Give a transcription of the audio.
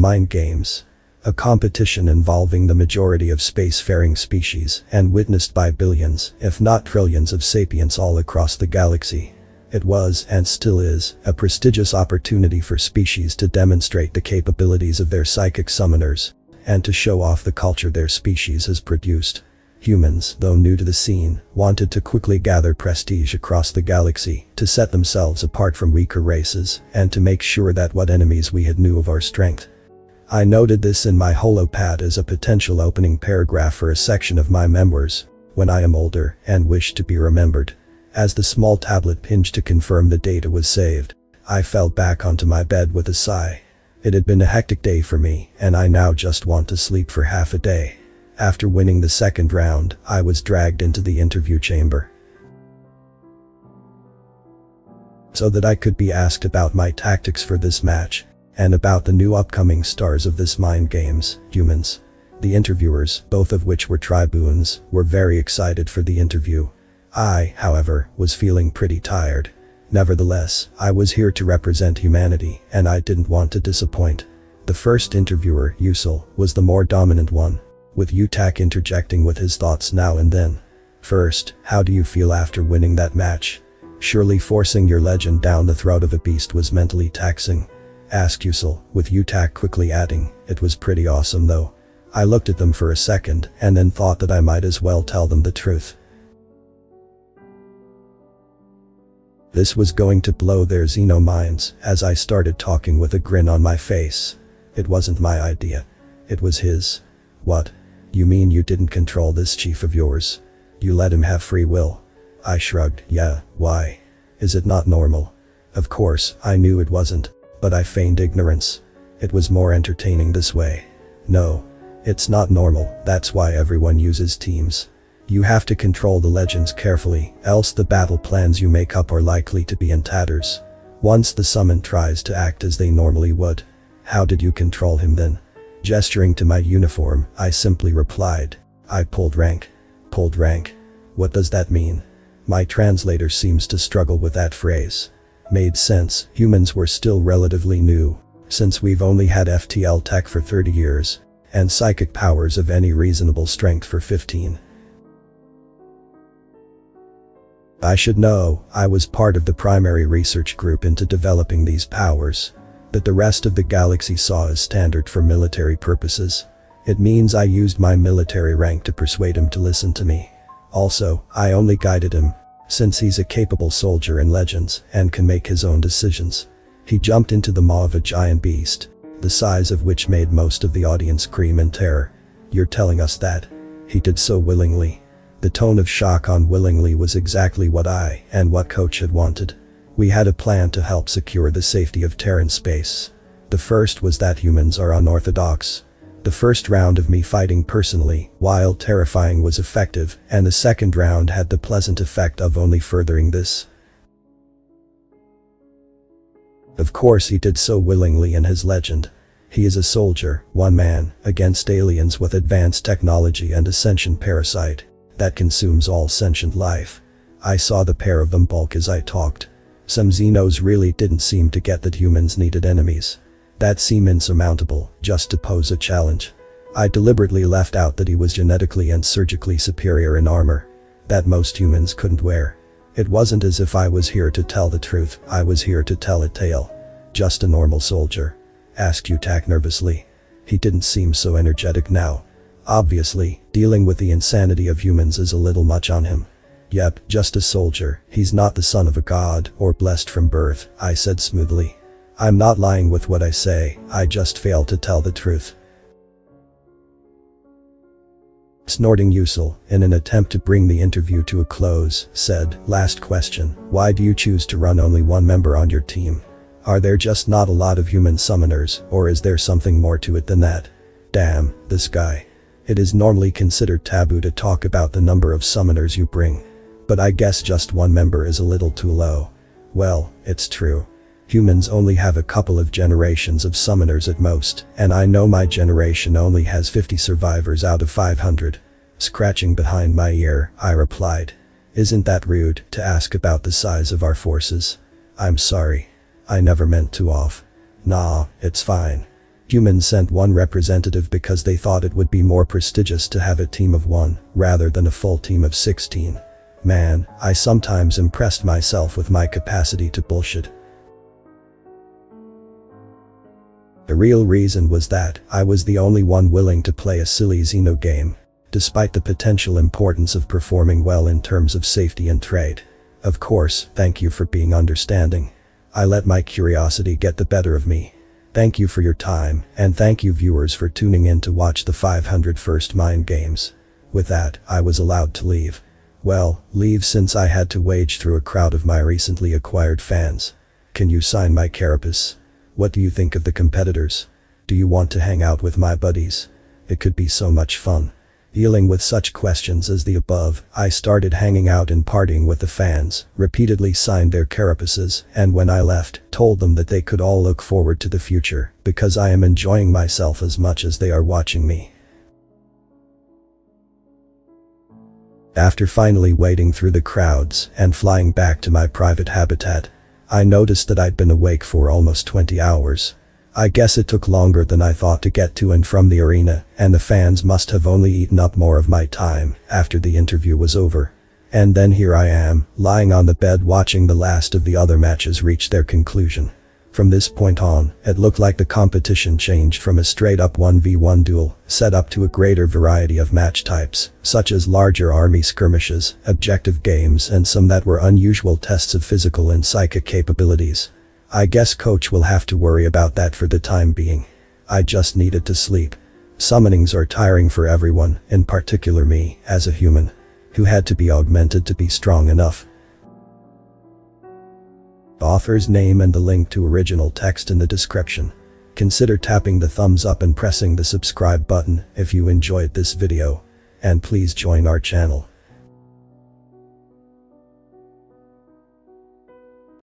Mind Games. A competition involving the majority of spacefaring species and witnessed by billions, if not trillions of sapients all across the galaxy. It was, and still is, a prestigious opportunity for species to demonstrate the capabilities of their psychic summoners, and to show off the culture their species has produced. Humans, though new to the scene, wanted to quickly gather prestige across the galaxy, to set themselves apart from weaker races, and to make sure that what enemies we had knew of our strength. I noted this in my holopad as a potential opening paragraph for a section of my memoirs, when I am older and wish to be remembered. As the small tablet pinged to confirm the data was saved, I fell back onto my bed with a sigh. It had been a hectic day for me, and I now just want to sleep for half a day. After winning the second round, I was dragged into the interview chamber so that I could be asked about my tactics for this match, and about the new upcoming stars of this Mind Games, humans. The interviewers, both of which were tribunes, were very excited for the interview. I, however, was feeling pretty tired. Nevertheless, I was here to represent humanity, and I didn't want to disappoint. The first interviewer, Usul, was the more dominant one, with Utak interjecting with his thoughts now and then. First, how do you feel after winning that match? Surely forcing your legend down the throat of a beast was mentally taxing, asked Usul, with Utak quickly adding, it was pretty awesome though. I looked at them for a second and then thought that I might as well tell them the truth. This was going to blow their xeno minds as I started talking with a grin on my face. It wasn't my idea. It was his. What? You mean you didn't control this chief of yours? You let him have free will? I shrugged. Yeah, why? Is it not normal? Of course, I knew it wasn't, but I feigned ignorance. It was more entertaining this way. No. It's not normal, that's why everyone uses teams. You have to control the legends carefully, else the battle plans you make up are likely to be in tatters. Once the summon tries to act as they normally would. How did you control him then? Gesturing to my uniform, I simply replied. I pulled rank. Pulled rank? What does that mean? My translator seems to struggle with that phrase. Made sense, humans were still relatively new, since we've only had FTL tech for 30 years, and psychic powers of any reasonable strength for 15. I should know, I was part of the primary research group into developing these powers, that the rest of the galaxy saw as standard for military purposes. It means I used my military rank to persuade him to listen to me. Also, I only guided him, since he's a capable soldier in Legends and can make his own decisions. He jumped into the maw of a giant beast, the size of which made most of the audience scream in terror. You're telling us that? He did so willingly. The tone of shock on willingly was exactly what I and what Coach had wanted. We had a plan to help secure the safety of Terran space. The first was that humans are unorthodox. The first round of me fighting personally, while terrifying, was effective, and the second round had the pleasant effect of only furthering this. Of course he did so willingly in his legend. He is a soldier, one man, against aliens with advanced technology and a sentient parasite that consumes all sentient life. I saw the pair of them bulk as I talked. Some Xenos really didn't seem to get that humans needed enemies. That seemed insurmountable, just to pose a challenge. I deliberately left out that he was genetically and surgically superior in armor that most humans couldn't wear. It wasn't as if I was here to tell the truth, I was here to tell a tale. Just a normal soldier? Asked Utak nervously. He didn't seem so energetic now. Obviously, dealing with the insanity of humans is a little much on him. Yep, just a soldier, he's not the son of a god or blessed from birth, I said smoothly. I'm not lying with what I say, I just failed to tell the truth. Snorting Usul, in an attempt to bring the interview to a close, said, last question, why do you choose to run only one member on your team? Are there just not a lot of human summoners, or is there something more to it than that? Damn, this guy. It is normally considered taboo to talk about the number of summoners you bring. But I guess just one member is a little too low. Well, it's true. Humans only have a couple of generations of summoners at most, and I know my generation only has 50 survivors out of 500. Scratching behind my ear, I replied. Isn't that rude to ask about the size of our forces? I'm sorry. I never meant to off. Nah, it's fine. Humans sent one representative because they thought it would be more prestigious to have a team of one, rather than a full team of 16. Man, I sometimes impressed myself with my capacity to bullshit. The real reason was that I was the only one willing to play a silly Xeno game, despite the potential importance of performing well in terms of safety and trade. Of course, thank you for being understanding. I let my curiosity get the better of me. Thank you for your time, and thank you viewers for tuning in to watch the 501st Mind Games. With that, I was allowed to leave. Well, leave since I had to wade through a crowd of my recently acquired fans. Can you sign my carapace? What do you think of the competitors? Do you want to hang out with my buddies? It could be so much fun. Dealing with such questions as the above, I started hanging out and partying with the fans, repeatedly signed their carapaces, and when I left, told them that they could all look forward to the future, because I am enjoying myself as much as they are watching me. After finally wading through the crowds and flying back to my private habitat, I noticed that I'd been awake for almost 20 hours. I guess it took longer than I thought to get to and from the arena, and the fans must have only eaten up more of my time after the interview was over. And then here I am, lying on the bed watching the last of the other matches reach their conclusion. From this point on, it looked like the competition changed from a straight-up 1v1 duel, set up to a greater variety of match types, such as larger army skirmishes, objective games, and some that were unusual tests of physical and psychic capabilities. I guess coach will have to worry about that for the time being. I just needed to sleep. Summonings are tiring for everyone, in particular me, as a human, who had to be augmented to be strong enough. Author's name and the link to original text in the description. Consider tapping the thumbs up and pressing the subscribe button if you enjoyed this video. And please join our channel.